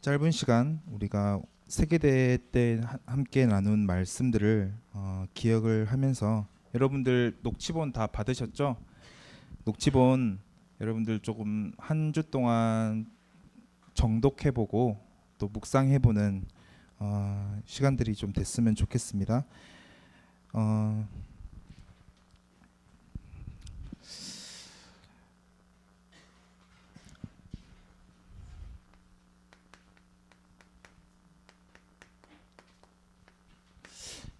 짧은 시간 우리가 세계대회 때 함께 나눈 말씀들을 기억을 하면서 여러분들 녹취본 다 받으셨죠? 녹취본 여러분들 조금 한 주 동안 정독해보고 또 묵상해보는 시간들이 좀 됐으면 좋겠습니다. 어,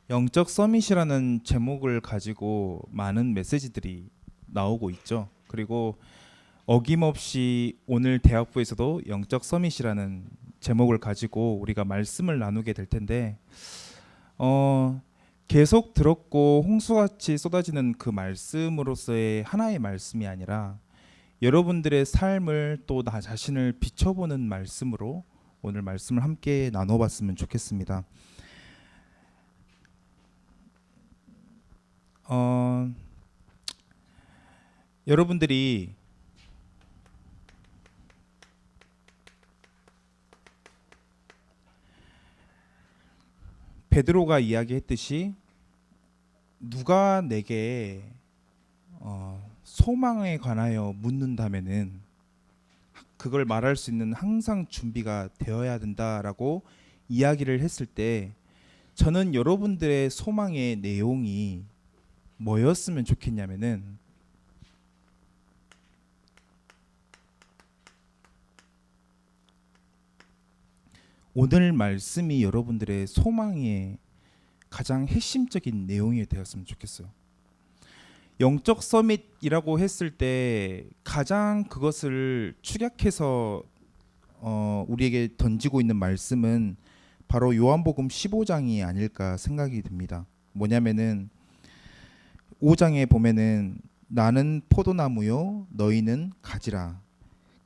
영적 서밋이라는 제목을 가지고 많은 메시지들이 나오고 있죠. 그리고 어김없이 오늘 대학부에서도 영적 서밋이라는 제목을 가지고 우리가 말씀을 나누게 될 텐데 계속 들었고 홍수같이 쏟아지는 그 말씀으로서의 하나의 말씀이 아니라 여러분들의 삶을 또 나 자신을 비춰보는 말씀으로 오늘 말씀을 함께 나눠봤으면 좋겠습니다. 여러분들이 베드로가 이야기했듯이 누가 내게 소망에 관하여 묻는다면은 그걸 말할 수 있는 항상 준비가 되어야 된다라고 이야기를 했을 때 저는 여러분들의 소망의 내용이 뭐였으면 좋겠냐면은 오늘 말씀이 여러분들의 소망의 가장 핵심적인 내용이 되었으면 좋겠어요. 영적 서밋이라고 했을 때 가장 그것을 축약해서 우리에게 던지고 있는 말씀은 바로 요한복음 15장이 아닐까 생각이 듭니다. 뭐냐면은 5장에 보면은 나는 포도나무요 너희는 가지라.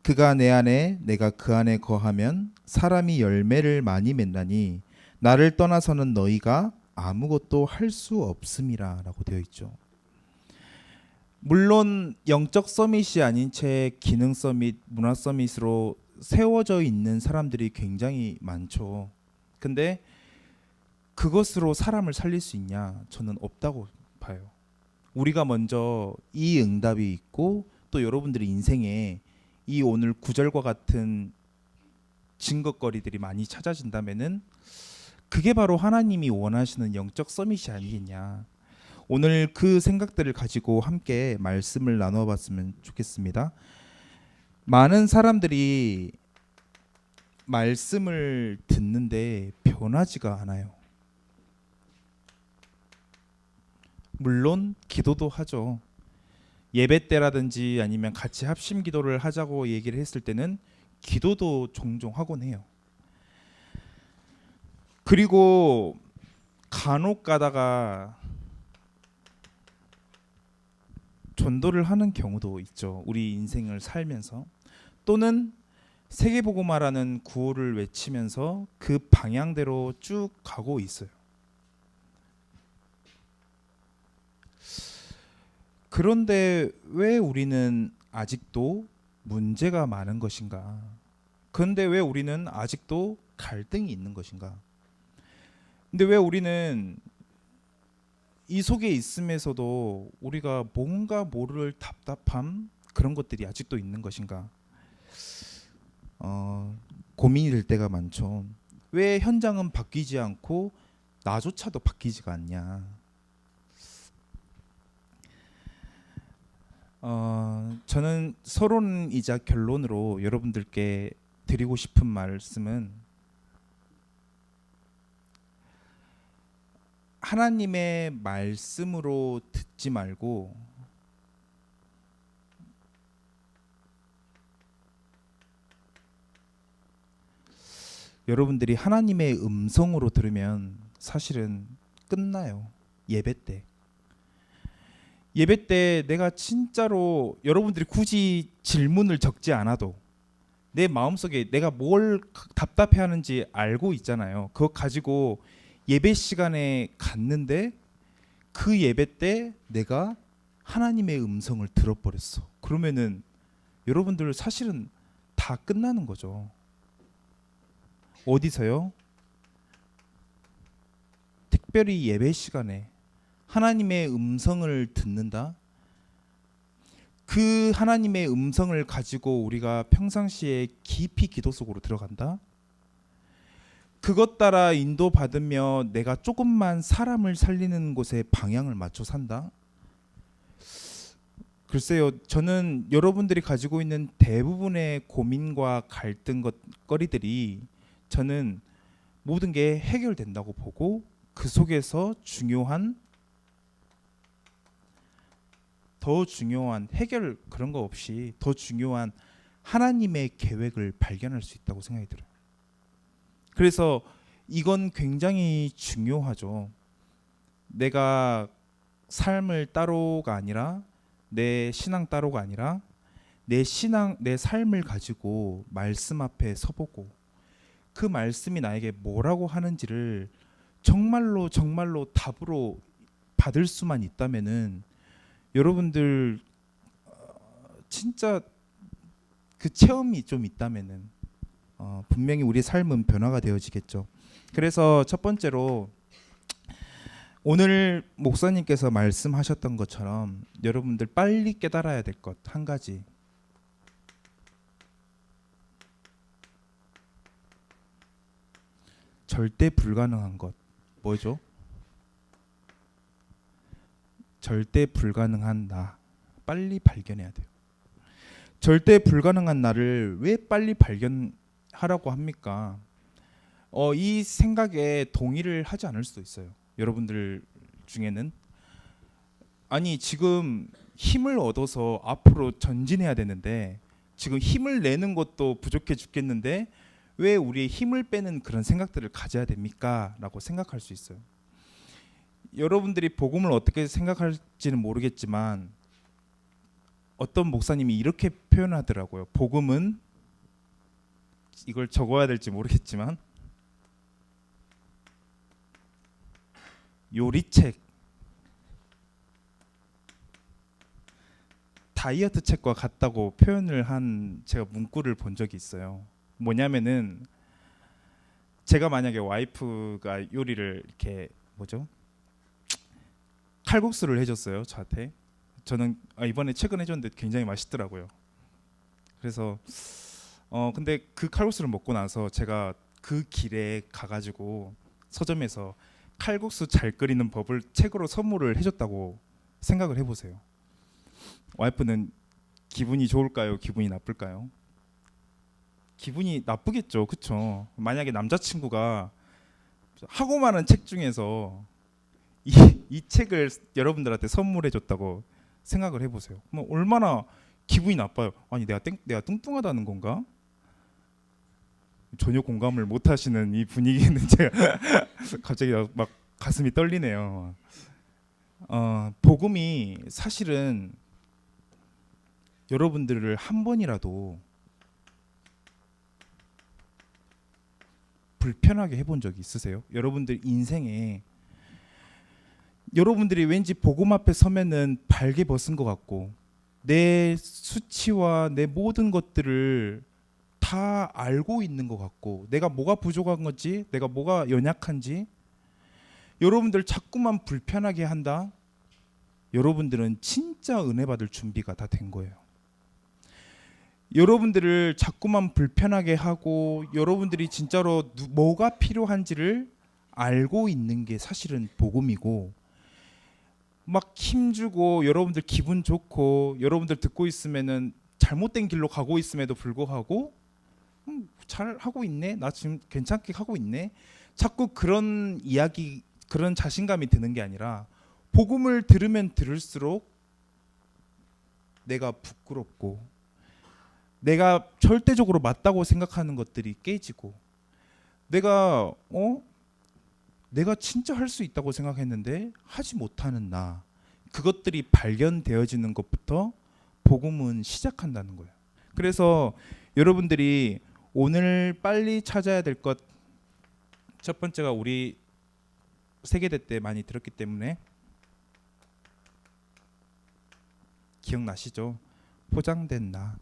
그가 내 안에 내가 그 안에 거하면 사람이 열매를 많이 맺나니 나를 떠나서는 너희가 아무것도 할 수 없음이라 라고 되어 있죠. 물론 영적 서밋이 아닌 채 기능 서밋, 문화 서밋으로 세워져 있는 사람들이 굉장히 많죠. 근데 그것으로 사람을 살릴 수 있냐? 저는 없다고 봐요. 우리가 먼저 이 응답이 있고 또 여러분들의 인생에 이 오늘 구절과 같은 증거거리들이 많이 찾아진다면은 그게 바로 하나님이 원하시는 영적 서밋이 아니겠냐. 오늘 그 생각들을 가지고 함께 말씀을 나눠 봤으면 좋겠습니다. 많은 사람들이 말씀을 듣는데 변하지가 않아요. 물론 기도도 하죠. 예배 때라든지 아니면 같이 합심 기도를 하자고 얘기를 했을 때는 기도도 종종 하곤 해요. 그리고 간혹 가다가 전도를 하는 경우도 있죠. 우리 인생을 살면서. 또는 세계복음화라는 구호를 외치면서 그 방향대로 쭉 가고 있어요. 그런데 왜 우리는 아직도 문제가 많은 것인가? 그런데 왜 우리는 아직도 갈등이 있는 것인가? 근데 왜 우리는 이 속에 있음에서도 우리가 뭔가 모를 답답함 그런 것들이 아직도 있는 것인가? 고민이 될 때가 많죠. 왜 현장은 바뀌지 않고 나조차도 바뀌지가 않냐? 저는 서론이자 결론으로 여러분들께 드리고 싶은 말씀은 하나님의 말씀으로 듣지 말고 여러분들이 하나님의 음성으로 들으면 사실은 끝나요. 예배 때. 예배 때 내가 진짜로 여러분들이 굳이 질문을 적지 않아도 내 마음속에 내가 뭘 답답해하는지 알고 있잖아요. 그거 가지고 예배 시간에 갔는데 그 예배 때 내가 하나님의 음성을 들어버렸어. 그러면은 여러분들 사실은 다 끝나는 거죠. 어디서요? 특별히 예배 시간에 하나님의 음성을 듣는다. 그 하나님의 음성을 가지고 우리가 평상시에 깊이 기도 속으로 들어간다. 그것 따라 인도받으며 내가 조금만 사람을 살리는 곳에 방향을 맞춰 산다. 글쎄요, 저는 여러분들이 가지고 있는 대부분의 고민과 거리들이 저는 모든 게 해결된다고 보고 그 속에서 더 중요한 해결 그런 거 없이 더 중요한 하나님의 계획을 발견할 수 있다고 생각이 들어요. 그래서 이건 굉장히 중요하죠. 내가 삶을 따로가 아니라 내 신앙 따로가 아니라 내 삶을 가지고 말씀 앞에 서보고 그 말씀이 나에게 뭐라고 하는지를 정말로 답으로 받을 수만 있다면은 여러분들 진짜 그 체험이 좀 있다면은 분명히 우리의 삶은 변화가 되어지겠죠. 그래서 첫 번째로 오늘 목사님께서 말씀하셨던 것처럼 여러분들 빨리 깨달아야 될 것 한 가지. 절대 불가능한 것 뭐죠? 절대 불가능한 나 빨리 발견해야 돼요. 절대 불가능한 나를 왜 빨리 발견하라고 합니까? 이 생각에 동의를 하지 않을 수도 있어요. 여러분들 중에는 아니 지금 힘을 얻어서 앞으로 전진해야 되는데 지금 힘을 내는 것도 부족해 죽겠는데 왜 우리의 힘을 빼는 그런 생각들을 가져야 됩니까? 라고 생각할 수 있어요. 여러분들이 복음을 어떻게 생각할지는 모르겠지만 어떤 목사님이 이렇게 표현하더라고요. 복음은 이걸 적어야 될지 모르겠지만 요리책, 다이어트 책과 같다고 표현을 한 제가 문구를 본 적이 있어요. 뭐냐면은 제가 만약에 와이프가 요리를 이렇게 칼국수를 해줬어요 저한테. 저는 이번에 최근에 해줬는데 굉장히 맛있더라고요. 그래서 근데 그 칼국수를 먹고 나서 제가 그 길에 가가지고 서점에서 칼국수 잘 끓이는 법을 책으로 선물을 해줬다고 생각을 해보세요. 와이프는 기분이 좋을까요? 기분이 나쁠까요? 기분이 나쁘겠죠, 그렇죠? 만약에 남자친구가 하고 많은 책 중에서 이 책을 여러분들한테 선물해줬다고 생각을 해보세요. 뭐 얼마나 기분이 나빠요. 아니 내가 뚱뚱하다는 건가? 전혀 공감을 못하시는 이 분위기는 제가 갑자기 막 가슴이 떨리네요. 복음이 사실은 여러분들을 한 번이라도 불편하게 해본 적이 있으세요? 여러분들 인생에 여러분들이 왠지 복음 앞에 서면은 발개 벗은 것 같고 내 수치와 내 모든 것들을 다 알고 있는 것 같고 내가 뭐가 부족한 건지 내가 뭐가 연약한지 여러분들 자꾸만 불편하게 한다. 여러분들은 진짜 은혜 받을 준비가 다 된 거예요. 여러분들을 자꾸만 불편하게 하고 여러분들이 진짜로 뭐가 필요한지를 알고 있는 게 사실은 복음이고 막 힘주고 여러분들 기분 좋고 여러분들 듣고 있으면은 잘못된 길로 가고 있음에도 불구하고 잘 하고 있네 나 지금 괜찮게 하고 있네 자꾸 그런 이야기 그런 자신감이 드는 게 아니라 복음을 들으면 들을수록 내가 부끄럽고 내가 절대적으로 맞다고 생각하는 것들이 깨지고 내가 진짜 할 수 있다고 생각했는데 하지 못하는 나 그것들이 발견되어지는 것부터 복음은 시작한다는 거예요. 그래서 여러분들이 오늘 빨리 찾아야 될 것 첫 번째가 우리 세계대 때 많이 들었기 때문에 기억나시죠? 포장된 나.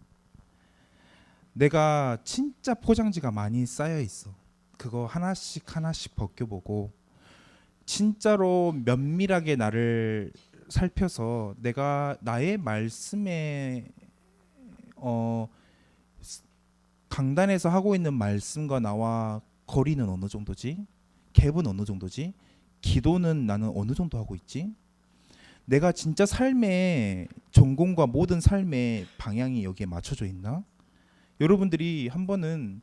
내가 진짜 포장지가 많이 쌓여 있어. 그거 하나씩 하나씩 벗겨보고 진짜로 면밀하게 나를 살펴서 내가 나의 말씀에 강단에서 하고 있는 말씀과 나와 거리는 어느 정도지? 갭은 어느 정도지? 기도는 나는 어느 정도 하고 있지? 내가 진짜 삶의 전공과 모든 삶의 방향이 여기에 맞춰져 있나? 여러분들이 한 번은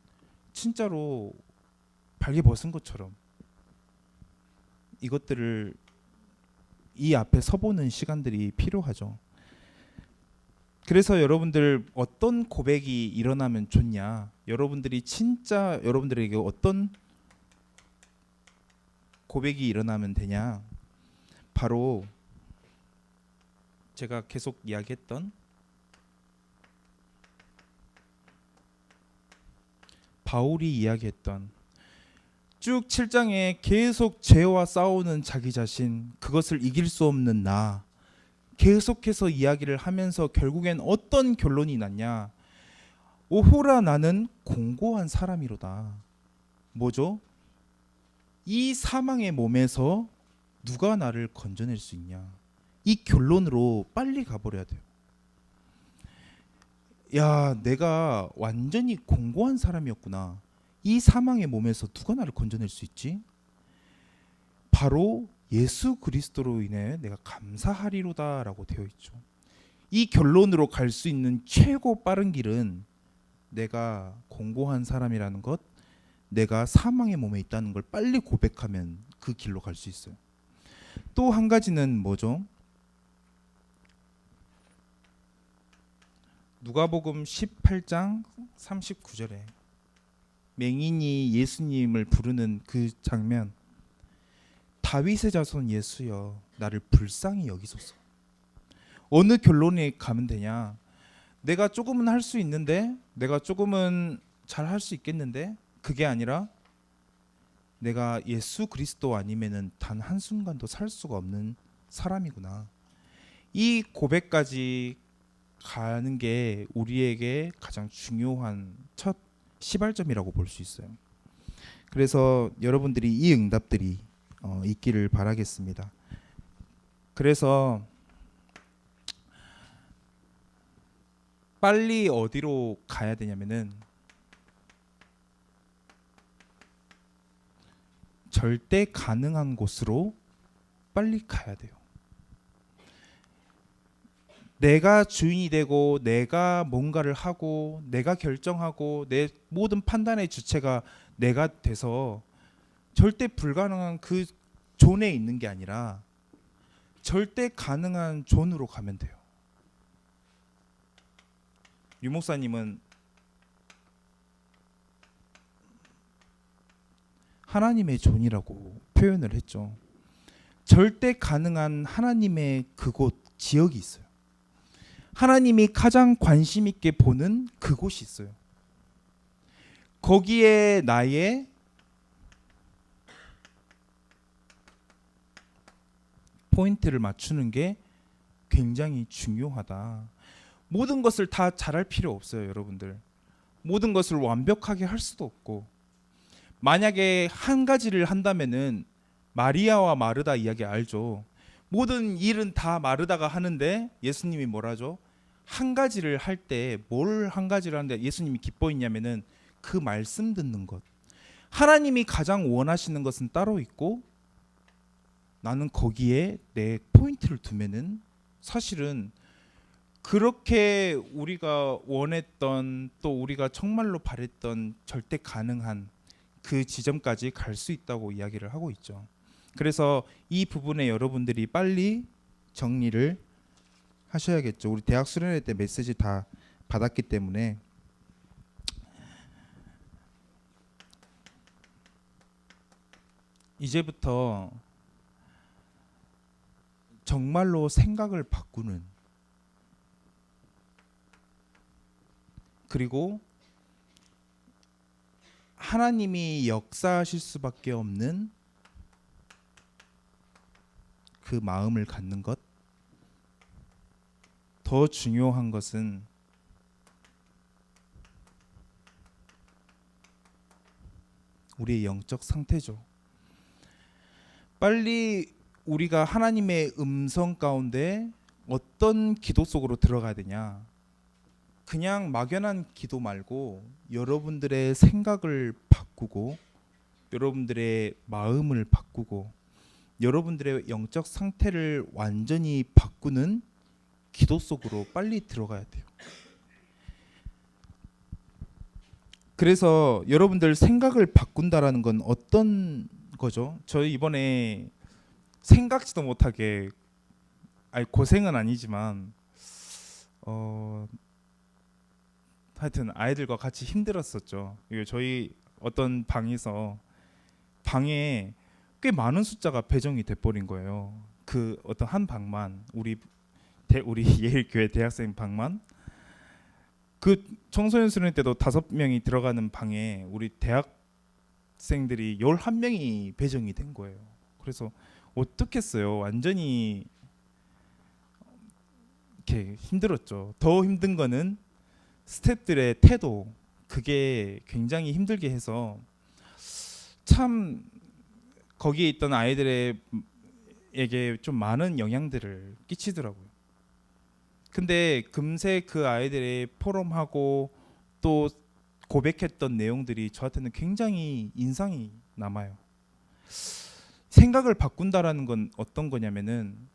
진짜로 발개 벗은 것처럼 이것들을 이 앞에 서보는 시간들이 필요하죠. 그래서 여러분들 어떤 고백이 일어나면 좋냐? 여러분들이 진짜 여러분들에게 어떤 고백이 일어나면 되냐? 바로 제가 계속 이야기했던 바울이 이야기했던 쭉 7장에 계속 죄와 싸우는 자기 자신, 그것을 이길 수 없는 나, 계속해서 이야기를 하면서 결국엔 어떤 결론이 났냐? 오호라 나는 공고한 사람이로다. 뭐죠? 이 사망의 몸에서 누가 나를 건져낼 수 있냐? 이 결론으로 빨리 가버려야 돼요. 야, 내가 완전히 공고한 사람이었구나. 이 사망의 몸에서 누가 나를 건져낼 수 있지? 바로 예수 그리스도로 인해 내가 감사하리로다라고 되어 있죠. 이 결론으로 갈 수 있는 최고 빠른 길은 내가 공고한 사람이라는 것, 내가 사망의 몸에 있다는 걸 빨리 고백하면 그 길로 갈 수 있어요. 또 한 가지는 뭐죠? 누가복음 18장 39절에 맹인이 예수님을 부르는 그 장면, 다윗의 자손 예수여 나를 불쌍히 여기소서. 어느 결론에 가면 되냐? 내가 조금은 할 수 있는데, 내가 조금은 잘 할 수 있겠는데, 그게 아니라 내가 예수 그리스도 아니면은 단 한순간도 살 수가 없는 사람이구나. 이 고백까지 가는 게 우리에게 가장 중요한 첫 시발점이라고 볼 수 있어요. 그래서 여러분들이 이 응답들이 있기를 바라겠습니다. 그래서 빨리 어디로 가야 되냐면은 절대 가능한 곳으로 빨리 가야 돼요. 내가 주인이 되고 내가 뭔가를 하고 내가 결정하고 내 모든 판단의 주체가 내가 돼서 절대 불가능한 그 존에 있는 게 아니라 절대 가능한 존으로 가면 돼요. 유 목사님은 하나님의 존이라고 표현을 했죠. 절대 가능한 하나님의 그곳, 지역이 있어요. 하나님이 가장 관심 있게 보는 그곳이 있어요. 거기에 나의 포인트를 맞추는 게 굉장히 중요하다. 모든 것을 다 잘할 필요 없어요, 여러분들. 모든 것을 완벽하게 할 수도 없고, 만약에 한 가지를 한다면은 마리아와 마르다 이야기 알죠? 모든 일은 다 마르다가 하는데 예수님이 뭐라죠? 한 가지를 할 때 뭘 한 가지를 하는데 예수님이 기뻐했냐면은 그 말씀 듣는 것. 하나님이 가장 원하시는 것은 따로 있고 나는 거기에 내 포인트를 두면은 사실은 그렇게 우리가 원했던 또 우리가 정말로 바랬던 절대 가능한 그 지점까지 갈 수 있다고 이야기를 하고 있죠. 그래서 이 부분에 여러분들이 빨리 정리를 하셔야겠죠. 우리 대학 수련회 때 메시지 다 받았기 때문에 이제부터 정말로 생각을 바꾸는, 그리고 하나님이 역사하실 수밖에 없는 그 마음을 갖는 것, 더 중요한 것은 우리의 영적 상태죠. 빨리 우리가 하나님의 음성 가운데 어떤 기도 속으로 들어가야 되냐? 그냥 막연한 기도 말고 여러분들의 생각을 바꾸고 여러분들의 마음을 바꾸고 여러분들의 영적 상태를 완전히 바꾸는 기도 속으로 빨리 들어가야 돼요. 그래서 여러분들 생각을 바꾼다라는 건 어떤 거죠? 저희 이번에 생각지도 못하게 고생은 아니지만 하여튼 아이들과 같이 힘들었었죠. 이게 저희 어떤 방에 꽤 많은 숫자가 배정이 돼버린 거예요. 그 어떤 한 방만 우리 예일교회 대학생 방만 그 청소년 수련 때도 5명이 들어가는 방에 우리 대학생들이 11명이 배정이 된 거예요. 그래서 어떻겠어요? 완전히 이렇게 힘들었죠. 더 힘든 거는 스태프들의 태도, 그게 굉장히 힘들게 해서 참 거기에 있던 아이들에게 좀 많은 영향들을 끼치더라고요. 근데 금세 그 아이들의 포럼하고 또 고백했던 내용들이 저한테는 굉장히 인상이 남아요. 생각을 바꾼다라는 건 어떤 거냐면은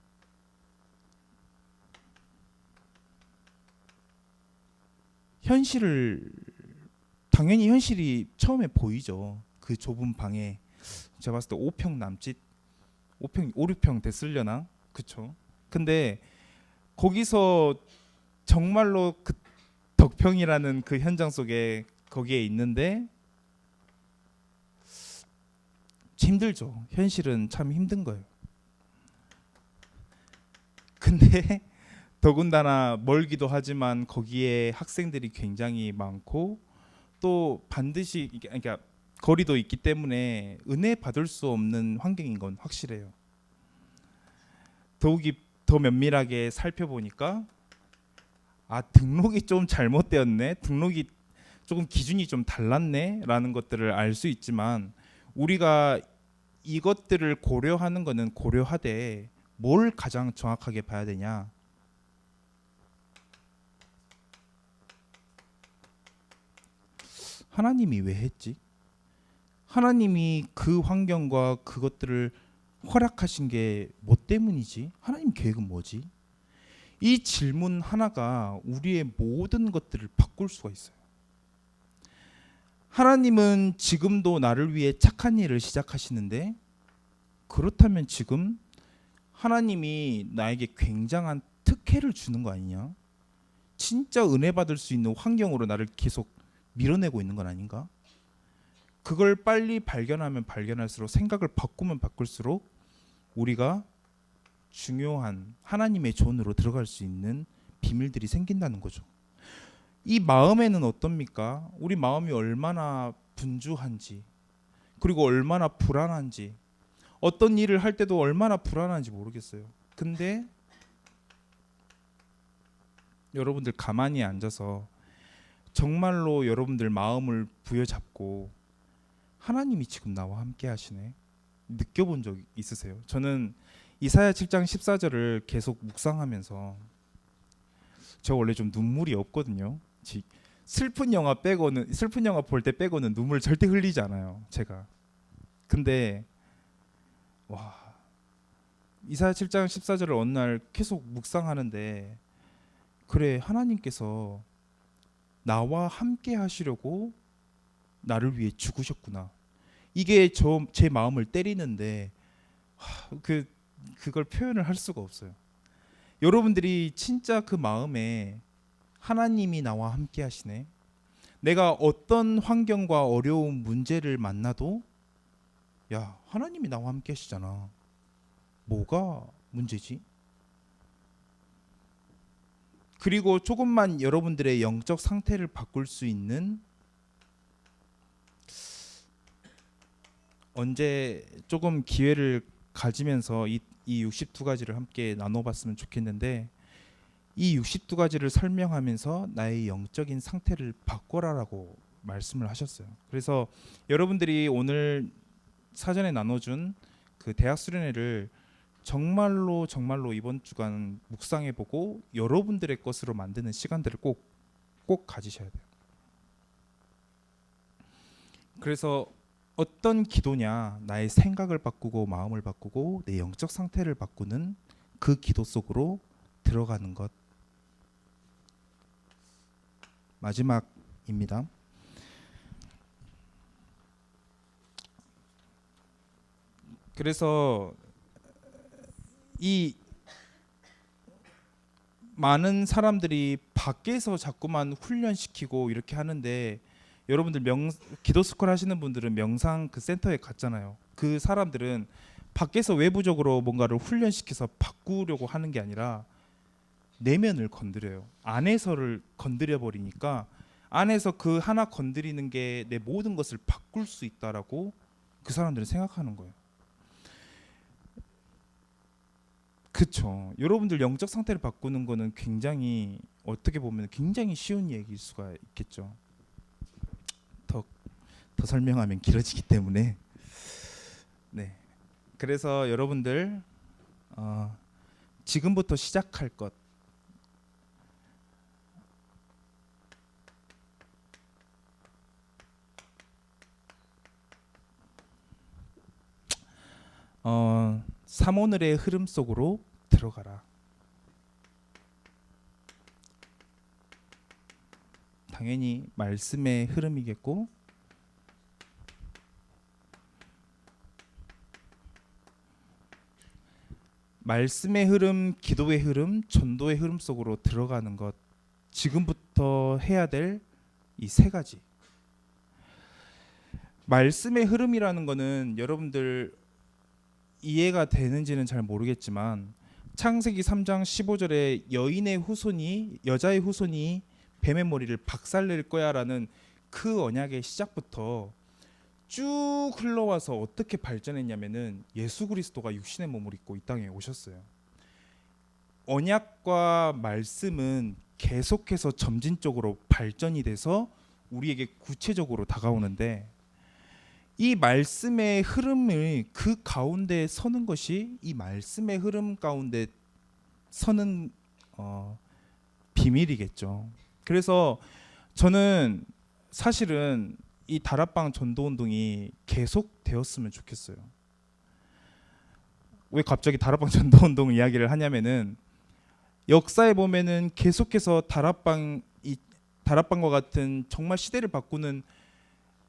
당연히 현실이 처음에 보이죠. 그 좁은 방에 제가 봤을 때 5평 남짓 5평 5, 6평 됐으려나? 그쵸? 근데 거기서 정말로 그 덕평이라는 그 현장 속에 거기에 있는데 힘들죠. 현실은 참 힘든 거예요. 근데 더군다나 멀기도 하지만 거기에 학생들이 굉장히 많고 또 반드시 그러니까 거리도 있기 때문에 은혜 받을 수 없는 환경인 건 확실해요. 더욱이 더 면밀하게 살펴보니까 등록이 좀 잘못되었네, 등록이 조금 기준이 좀 달랐네라는 것들을 알 수 있지만 우리가 이것들을 고려하는 거는 고려하되 뭘 가장 정확하게 봐야 되냐? 하나님이 왜 했지? 하나님이 그 환경과 그것들을 허락하신 게 뭐 때문이지? 하나님 계획은 뭐지? 이 질문 하나가 우리의 모든 것들을 바꿀 수가 있어요. 하나님은 지금도 나를 위해 착한 일을 시작하시는데 그렇다면 지금 하나님이 나에게 굉장한 특혜를 주는 거 아니냐? 진짜 은혜 받을 수 있는 환경으로 나를 계속 밀어내고 있는 건 아닌가? 그걸 빨리 발견하면 발견할수록 생각을 바꾸면 바꿀수록 우리가 중요한 하나님의 존으로 들어갈 수 있는 비밀들이 생긴다는 거죠. 이 마음에는 어떻습니까? 우리 마음이 얼마나 분주한지, 그리고 얼마나 불안한지, 어떤 일을 할 때도 얼마나 불안한지 모르겠어요. 근데 여러분들 가만히 앉아서 정말로 여러분들 마음을 부여잡고 하나님이 지금 나와 함께 하시네, 느껴본 적 있으세요? 저는 이사야 7장 14절을 계속 묵상하면서 저 원래 좀 눈물이 없거든요. 슬픈 영화 볼 때 빼고는 눈물 절대 흘리지 않아요, 제가. 근데 이사야 7장 14절을 어느 날 계속 묵상하는데 그래, 하나님께서 나와 함께 하시려고 나를 위해 죽으셨구나. 이게 제 마음을 때리는데 그걸 표현을 할 수가 없어요. 여러분들이 진짜 그 마음에 하나님이 나와 함께 하시네, 내가 어떤 환경과 어려운 문제를 만나도 하나님이 나와 함께 하시잖아, 뭐가 문제지? 그리고 조금만 여러분들의 영적 상태를 바꿀 수 있는, 언제 조금 기회를 가지면서 이 62가지를 함께 나눠봤으면 좋겠는데, 이 62가지를 설명하면서 나의 영적인 상태를 바꿔라라고 말씀을 하셨어요. 그래서 여러분들이 오늘 사전에 나눠준 그 대학 수련회를 정말로 이번 주간 묵상해보고 여러분들의 것으로 만드는 시간들을 꼭 가지셔야 돼요. 그래서 어떤 기도냐, 나의 생각을 바꾸고 마음을 바꾸고 내 영적 상태를 바꾸는 그 기도 속으로 들어가는 것. 마지막입니다. 그래서 이 많은 사람들이 밖에서 자꾸만 훈련시키고 이렇게 하는데, 여러분들 기도 스쿨 하시는 분들은 명상 그 센터에 갔잖아요. 그 사람들은 밖에서 외부적으로 뭔가를 훈련시켜서 바꾸려고 하는 게 아니라 내면을 건드려요. 안에서를 건드려 버리니까 안에서 그 하나 건드리는 게 내 모든 것을 바꿀 수 있다라고 그 사람들은 생각하는 거예요. 그렇죠. 여러분들 영적 상태를 바꾸는 거는 굉장히, 어떻게 보면 굉장히 쉬운 얘기일 수가 있겠죠. 더 설명하면 길어지기 때문에. 네. 그래서 여러분들 지금부터 시작할 것, 삼오늘의 흐름 속으로 들어가라. 당연히 말씀의 흐름이겠고, 말씀의 흐름, 기도의 흐름, 전도의 흐름 속으로 들어가는 것, 지금부터 해야 될 이 세 가지. 말씀의 흐름이라는 거는 여러분들 이해가 되는지는 잘 모르겠지만, 창세기 3장 15절에 여자의 후손이 뱀의 머리를 박살낼 거야라는 그 언약의 시작부터 쭉 흘러와서 어떻게 발전했냐면은 예수 그리스도가 육신의 몸을 입고 이 땅에 오셨어요. 언약과 말씀은 계속해서 점진적으로 발전이 돼서 우리에게 구체적으로 다가오는데, 이 말씀의 흐름을 그 가운데 서는 것이, 이 말씀의 흐름 가운데 서는 비밀이겠죠. 그래서 저는 사실은 이 다락방 전도 운동이 계속되었으면 좋겠어요. 왜 갑자기 다락방 전도 운동 이야기를 하냐면은, 역사에 보면은 계속해서 다락방과 같은 정말 시대를 바꾸는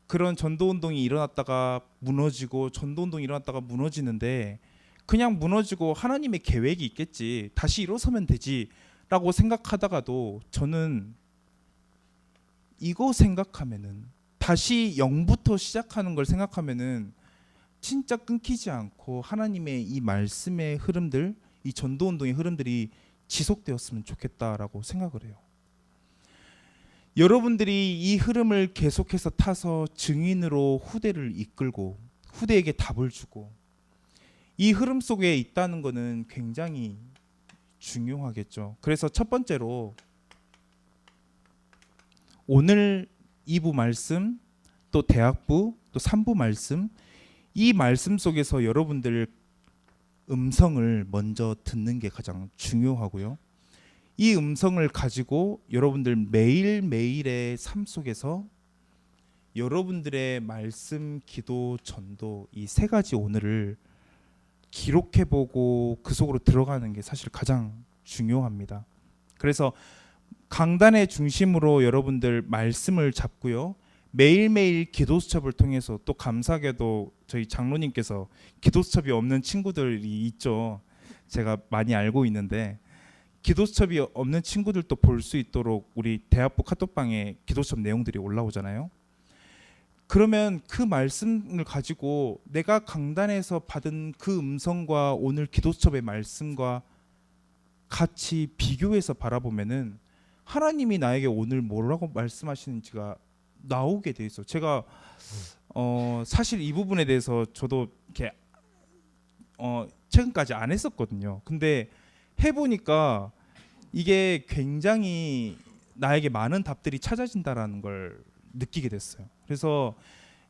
그런 전도 운동이 일어났다가 무너지고, 전도 운동이 일어났다가 무너지는데, 그냥 무너지고 하나님의 계획이 있겠지, 다시 일어서면 되지라고 생각하다가도, 저는 이거 생각하면은, 다시 0부터 시작하는 걸 생각하면은 진짜 끊기지 않고 하나님의 이 말씀의 흐름들, 이 전도 운동의 흐름들이 지속되었으면 좋겠다라고 생각을 해요. 여러분들이 이 흐름을 계속해서 타서 증인으로 후대를 이끌고 후대에게 답을 주고 이 흐름 속에 있다는 것은 굉장히 중요하겠죠. 그래서 첫 번째로 오늘 2부 말씀, 또 대학부, 또 3부 말씀, 이 말씀 속에서 여러분들 음성을 먼저 듣는 게 가장 중요하고요. 이 음성을 가지고 여러분들 매일매일의 삶 속에서 여러분들의 말씀, 기도, 전도, 이 세 가지 오늘을 기록해보고 그 속으로 들어가는 게 사실 가장 중요합니다. 그래서 강단의 중심으로 여러분들 말씀을 잡고요, 매일매일 기도수첩을 통해서, 또 감사하게도 저희 장로님께서 기도수첩이 없는 친구들이 있죠. 제가 많이 알고 있는데, 기도수첩이 없는 친구들도 볼 수 있도록 우리 대학부 카톡방에 기도수첩 내용들이 올라오잖아요. 그러면 그 말씀을 가지고 내가 강단에서 받은 그 음성과 오늘 기도수첩의 말씀과 같이 비교해서 바라보면은 하나님이 나에게 오늘 뭐라고 말씀하시는지가 나오게 돼 있어. 제가 사실 이 부분에 대해서 저도 이렇게 최근까지 안 했었거든요. 근데 해보니까 이게 굉장히 나에게 많은 답들이 찾아진다라는 걸 느끼게 됐어요. 그래서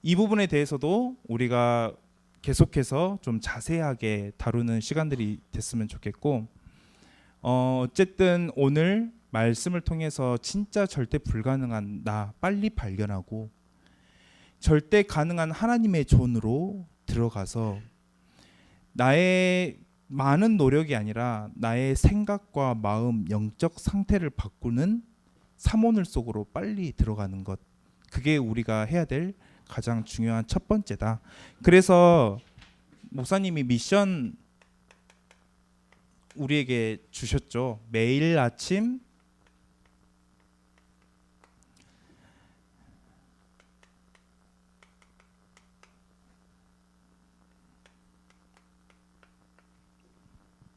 이 부분에 대해서도 우리가 계속해서 좀 자세하게 다루는 시간들이 됐으면 좋겠고, 어쨌든 오늘 말씀을 통해서 진짜 절대 불가능한 나 빨리 발견하고 절대 가능한 하나님의 존으로 들어가서 나의 많은 노력이 아니라 나의 생각과 마음, 영적 상태를 바꾸는 사모늘 속으로 빨리 들어가는 것, 그게 우리가 해야 될 가장 중요한 첫 번째다. 그래서 목사님이 미션 우리에게 주셨죠. 매일 아침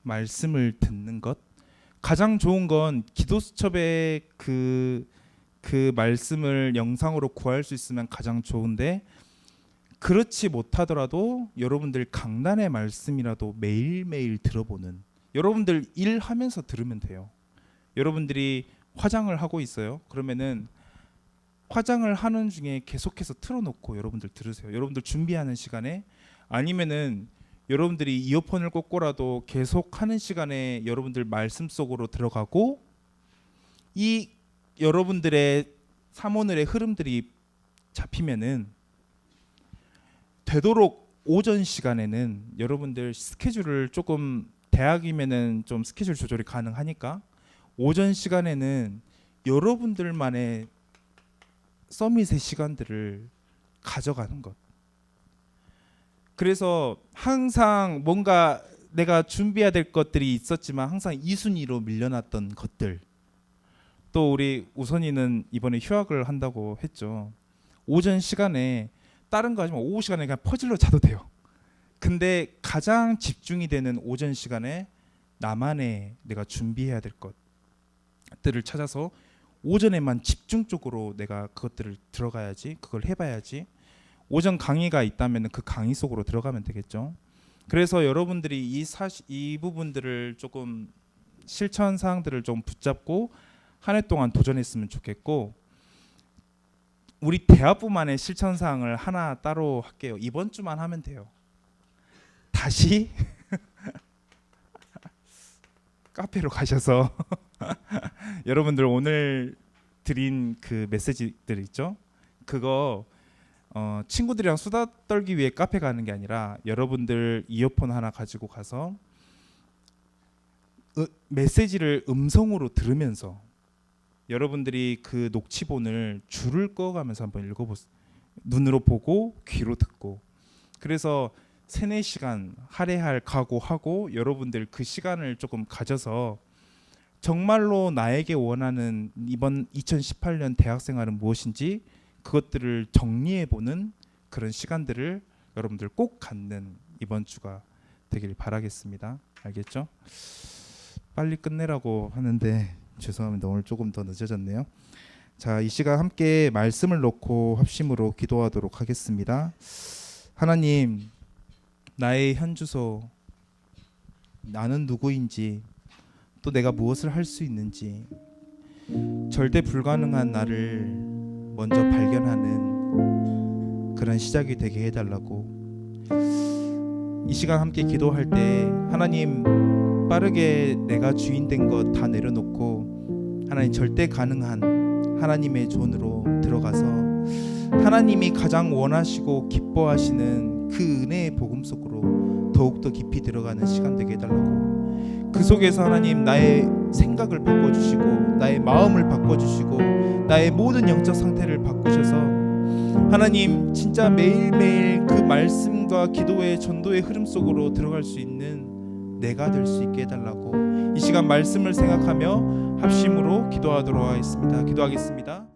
말씀을 듣는 것. 가장 좋은 건 기도수첩에 그 말씀을 영상으로 구할 수 있으면 가장 좋은데, 그렇지 못하더라도 여러분들 강단의 말씀이라도 매일매일 들어보는, 여러분들 일하면서 들으면 돼요. 여러분들이 화장을 하고 있어요. 그러면은 화장을 하는 중에 계속해서 틀어놓고 여러분들 들으세요. 여러분들 준비하는 시간에, 아니면은 여러분들이 이어폰을 꽂고라도 계속 하는 시간에 여러분들 말씀 속으로 들어가고, 이 여러분들의 사모늘의 흐름들이 잡히면은 되도록 오전 시간에는 여러분들 스케줄을 조금, 대학이면은 좀 스케줄 조절이 가능하니까 오전 시간에는 여러분들만의 서밋의 시간들을 가져가는 것. 그래서 항상 뭔가 내가 준비해야 될 것들이 있었지만 항상 2순위로 밀려났던 것들, 또 우리 우선이는 이번에 휴학을 한다고 했죠. 오전 시간에 다른 거 하지만 오후 시간에 그냥 퍼즐로 자도 돼요. 근데 가장 집중이 되는 오전 시간에 나만의 내가 준비해야 될 것들을 찾아서 오전에만 집중적으로 내가 그것들을 들어가야지, 그걸 해봐야지. 오전 강의가 있다면 그 강의 속으로 들어가면 되겠죠. 그래서 여러분들이 이 부분들을 조금 실천 사항들을 좀 붙잡고 한 해 동안 도전했으면 좋겠고, 우리 대화부만의 실천 사항을 하나 따로 할게요. 이번 주만 하면 돼요. 다시 카페로 가셔서 여러분들 오늘 드린 그 메시지들 있죠? 그거 친구들이랑 수다 떨기 위해 카페 가는 게 아니라 여러분들 이어폰 하나 가지고 가서 메시지를 음성으로 들으면서 여러분들이 그 녹취본을 줄을 꺼가면서 한번 읽어보세요. 눈으로 보고 귀로 듣고. 그래서 3-4시간 할애할 각오하고 여러분들 그 시간을 조금 가져서 정말로 나에게 원하는 이번 2018년 대학생활은 무엇인지 그것들을 정리해보는 그런 시간들을 여러분들 꼭 갖는 이번 주가 되길 바라겠습니다. 알겠죠? 빨리 끝내라고 하는데 죄송합니다. 오늘 조금 더 늦어졌네요. 자, 이 시간 함께 말씀을 놓고 합심으로 기도하도록 하겠습니다. 하나님, 나의 현주소, 나는 누구인지, 또 내가 무엇을 할 수 있는지, 절대 불가능한 나를 먼저 발견하는 그런 시작이 되게 해달라고. 이 시간 함께 기도할 때 하나님, 빠르게 내가 주인 된 것 다 내려놓고 하나님 절대 가능한 하나님의 존으로 들어가서 하나님이 가장 원하시고 기뻐하시는 그 은혜의 복음 속으로 더욱더 깊이 들어가는 시간 되게 해달라고. 그 속에서 하나님 나의 생각을 바꿔주시고 나의 마음을 바꿔주시고 나의 모든 영적 상태를 바꾸셔서 하나님 진짜 매일매일 그 말씀과 기도의 전도의 흐름 속으로 들어갈 수 있는 내가 될 수 있게 해달라고. 이 시간 말씀을 생각하며 합심으로 기도하도록 하겠습니다.